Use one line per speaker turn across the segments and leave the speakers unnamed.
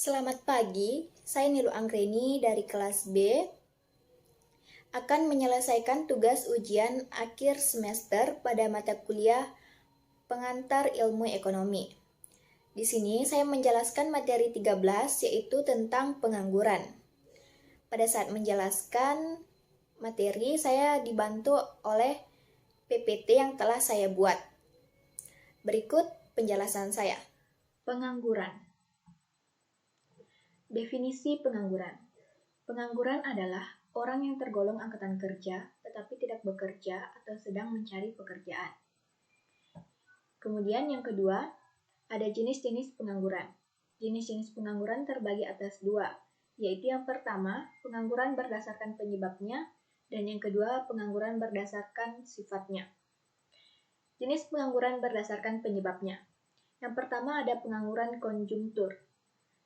Selamat pagi, saya Nilu Anggreni dari kelas B akan menyelesaikan tugas ujian akhir semester pada mata kuliah Pengantar Ilmu Ekonomi. Di sini saya menjelaskan materi 13 yaitu tentang pengangguran. Pada saat menjelaskan materi, saya dibantu oleh PPT yang telah saya buat. Berikut penjelasan saya. Pengangguran. Definisi pengangguran. Pengangguran adalah orang yang tergolong angkatan kerja tetapi tidak bekerja atau sedang mencari pekerjaan. Kemudian yang kedua, ada jenis-jenis pengangguran. Jenis-jenis pengangguran terbagi atas dua, yaitu yang pertama, pengangguran berdasarkan penyebabnya, dan yang kedua, pengangguran berdasarkan sifatnya. Jenis pengangguran berdasarkan penyebabnya. Yang pertama ada pengangguran konjungtur.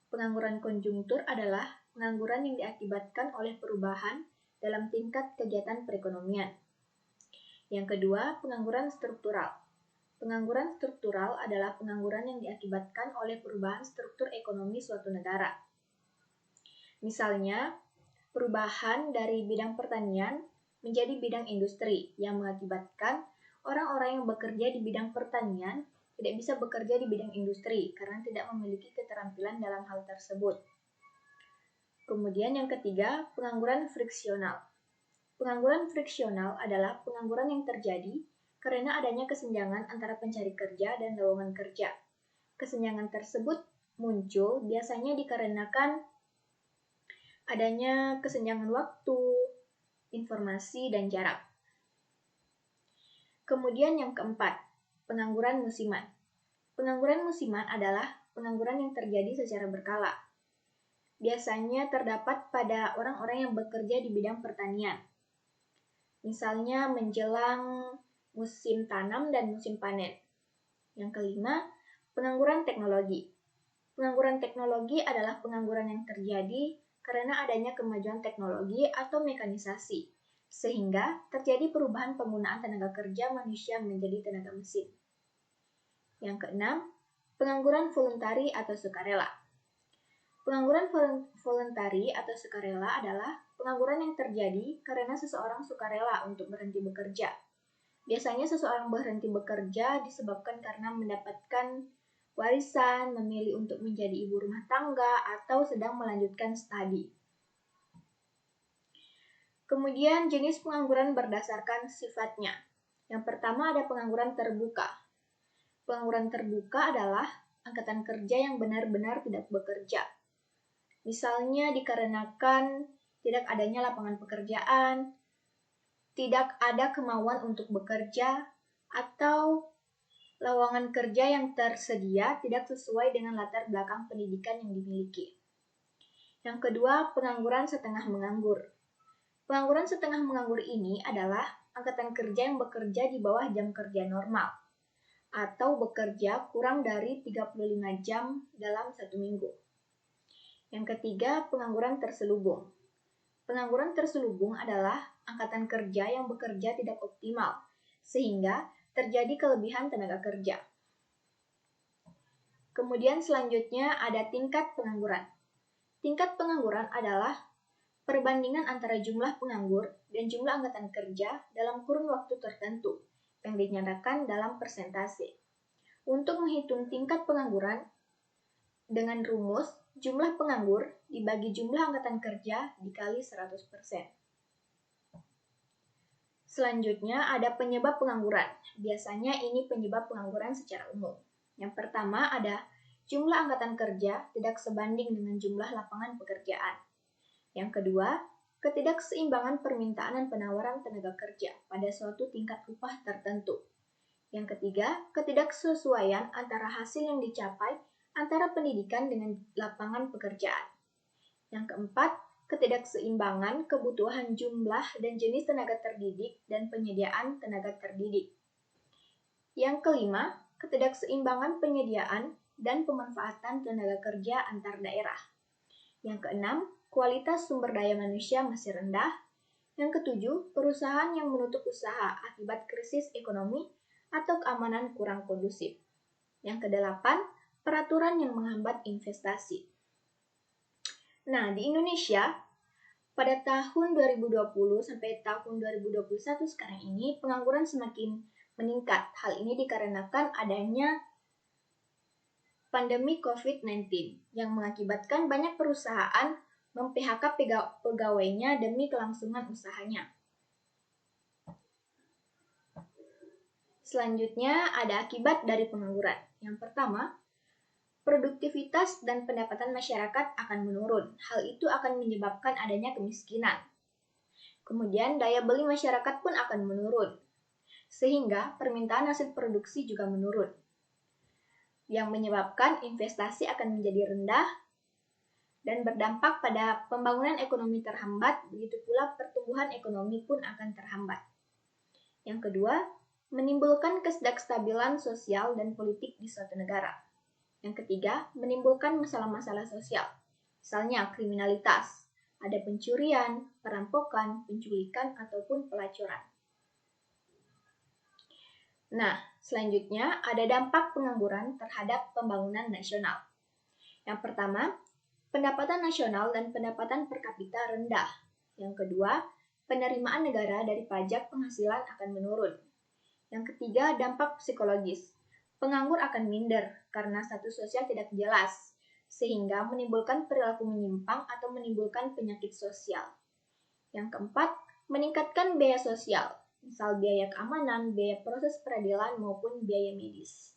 Pengangguran konjungtur adalah pengangguran yang diakibatkan oleh perubahan dalam tingkat kegiatan perekonomian. Yang kedua, pengangguran struktural. Pengangguran struktural adalah pengangguran yang diakibatkan oleh perubahan struktur ekonomi suatu negara. Misalnya, perubahan dari bidang pertanian menjadi bidang industri yang mengakibatkan orang-orang yang bekerja di bidang pertanian tidak bisa bekerja di bidang industri karena tidak memiliki keterampilan dalam hal tersebut. Kemudian yang ketiga, pengangguran friksional. Pengangguran friksional adalah pengangguran yang terjadi karena adanya kesenjangan antara pencari kerja dan lowongan kerja. Kesenjangan tersebut muncul biasanya dikarenakan adanya kesenjangan waktu, informasi, dan jarak. Kemudian yang keempat, pengangguran musiman. Pengangguran musiman adalah pengangguran yang terjadi secara berkala. Biasanya terdapat pada orang-orang yang bekerja di bidang pertanian. Misalnya menjelang musim tanam dan musim panen. Yang kelima, pengangguran teknologi. Pengangguran teknologi adalah pengangguran yang terjadi karena adanya kemajuan teknologi atau mekanisasi, sehingga terjadi perubahan penggunaan tenaga kerja manusia menjadi tenaga mesin. Yang keenam, pengangguran voluntari atau sukarela. Pengangguran voluntari atau sukarela adalah pengangguran yang terjadi karena seseorang sukarela untuk berhenti bekerja. Biasanya seseorang berhenti bekerja disebabkan karena mendapatkan warisan, memilih untuk menjadi ibu rumah tangga, atau sedang melanjutkan studi. Kemudian jenis pengangguran berdasarkan sifatnya. Yang pertama ada pengangguran terbuka. Pengangguran terbuka adalah angkatan kerja yang benar-benar tidak bekerja. Misalnya dikarenakan tidak adanya lapangan pekerjaan, tidak ada kemauan untuk bekerja, atau lowongan kerja yang tersedia tidak sesuai dengan latar belakang pendidikan yang dimiliki. Yang kedua, pengangguran setengah menganggur. Pengangguran setengah menganggur ini adalah angkatan kerja yang bekerja di bawah jam kerja normal, atau bekerja kurang dari 35 jam dalam satu minggu. Yang ketiga, pengangguran terselubung. Pengangguran terselubung adalah angkatan kerja yang bekerja tidak optimal, sehingga terjadi kelebihan tenaga kerja. Kemudian selanjutnya ada tingkat pengangguran. Tingkat pengangguran adalah perbandingan antara jumlah penganggur dan jumlah angkatan kerja dalam kurun waktu tertentu yang dinyatakan dalam persentase. Untuk menghitung tingkat pengangguran dengan rumus jumlah penganggur dibagi jumlah angkatan kerja dikali 100%. Selanjutnya ada penyebab pengangguran. Biasanya ini penyebab pengangguran secara umum. Yang pertama ada jumlah angkatan kerja tidak sebanding dengan jumlah lapangan pekerjaan. Yang kedua, ketidakseimbangan permintaan dan penawaran tenaga kerja pada suatu tingkat upah tertentu. Yang ketiga, ketidaksesuaian antara hasil yang dicapai antara pendidikan dengan lapangan pekerjaan. Yang keempat, ketidakseimbangan kebutuhan jumlah dan jenis tenaga terdidik dan penyediaan tenaga terdidik. Yang kelima, ketidakseimbangan penyediaan dan pemanfaatan tenaga kerja antar daerah. Yang keenam, kualitas sumber daya manusia masih rendah. Yang ketujuh, perusahaan yang menutup usaha akibat krisis ekonomi atau keamanan kurang kondusif. Yang kedelapan, peraturan yang menghambat investasi. Nah, di Indonesia, pada tahun 2020 sampai tahun 2021 sekarang ini, pengangguran semakin meningkat. Hal ini dikarenakan adanya pandemi COVID-19 yang mengakibatkan banyak perusahaan mem-PHK pegawainya demi kelangsungan usahanya. Selanjutnya ada akibat dari pengangguran. Yang pertama, produktivitas dan pendapatan masyarakat akan menurun. Hal itu akan menyebabkan adanya kemiskinan. Kemudian daya beli masyarakat pun akan menurun, sehingga permintaan hasil produksi juga menurun, yang menyebabkan investasi akan menjadi rendah dan berdampak pada pembangunan ekonomi terhambat, begitu pula pertumbuhan ekonomi pun akan terhambat. Yang kedua, menimbulkan ketidakstabilan sosial dan politik di suatu negara. Yang ketiga, menimbulkan masalah-masalah sosial, misalnya kriminalitas, ada pencurian, perampokan, penculikan, ataupun pelacuran. Nah, selanjutnya ada dampak pengangguran terhadap pembangunan nasional. Yang pertama, pendapatan nasional dan pendapatan per kapita rendah. Yang kedua, penerimaan negara dari pajak penghasilan akan menurun. Yang ketiga, dampak psikologis. Penganggur akan minder karena status sosial tidak jelas, sehingga menimbulkan perilaku menyimpang atau menimbulkan penyakit sosial. Yang keempat, meningkatkan biaya sosial, misal biaya keamanan, biaya proses peradilan, maupun biaya medis.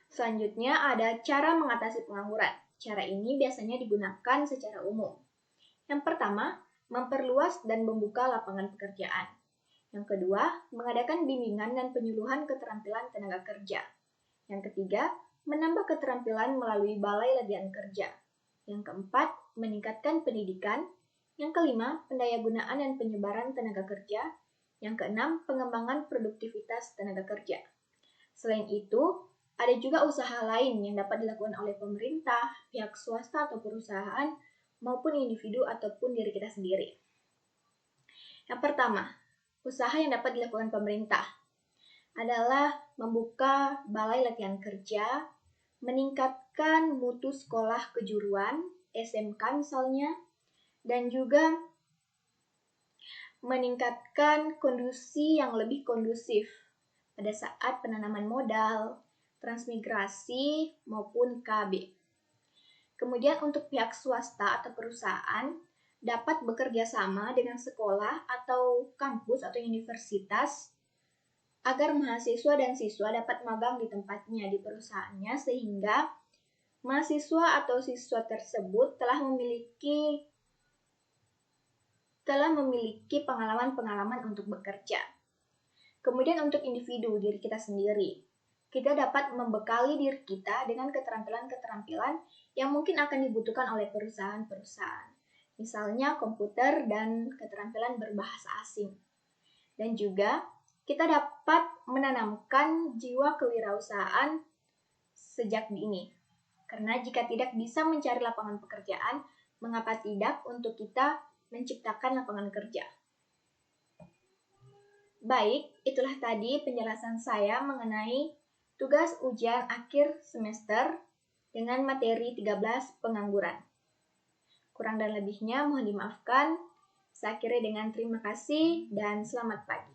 Selanjutnya ada cara mengatasi pengangguran. Cara ini biasanya digunakan secara umum. Yang pertama, memperluas dan membuka lapangan pekerjaan. Yang kedua, mengadakan bimbingan dan penyuluhan keterampilan tenaga kerja. Yang ketiga, menambah keterampilan melalui balai latihan kerja. Yang keempat, meningkatkan pendidikan. Yang kelima, pendayagunaan dan penyebaran tenaga kerja. Yang keenam, pengembangan produktivitas tenaga kerja. Selain itu, ada juga usaha lain yang dapat dilakukan oleh pemerintah, pihak swasta atau perusahaan, maupun individu ataupun diri kita sendiri. Yang pertama, usaha yang dapat dilakukan pemerintah adalah membuka balai latihan kerja, meningkatkan mutu sekolah kejuruan, SMK misalnya, dan juga meningkatkan kondisi yang lebih kondusif pada saat penanaman modal, transmigrasi, maupun KB. Kemudian untuk pihak swasta atau perusahaan dapat bekerja sama dengan sekolah atau kampus atau universitas agar mahasiswa dan siswa dapat magang di tempatnya di perusahaannya, sehingga mahasiswa atau siswa tersebut telah memiliki pengalaman-pengalaman untuk bekerja. Kemudian untuk individu, diri kita sendiri, kita dapat membekali diri kita dengan keterampilan-keterampilan yang mungkin akan dibutuhkan oleh perusahaan-perusahaan. Misalnya komputer dan keterampilan berbahasa asing. Dan juga kita dapat menanamkan jiwa kewirausahaan sejak dini. Karena jika tidak bisa mencari lapangan pekerjaan, mengapa tidak untuk kita menciptakan lapangan kerja? Baik, itulah tadi penjelasan saya mengenai tugas ujian akhir semester dengan materi 13 pengangguran. Kurang dan lebihnya mohon dimaafkan. Saya akhiri dengan terima kasih dan selamat pagi.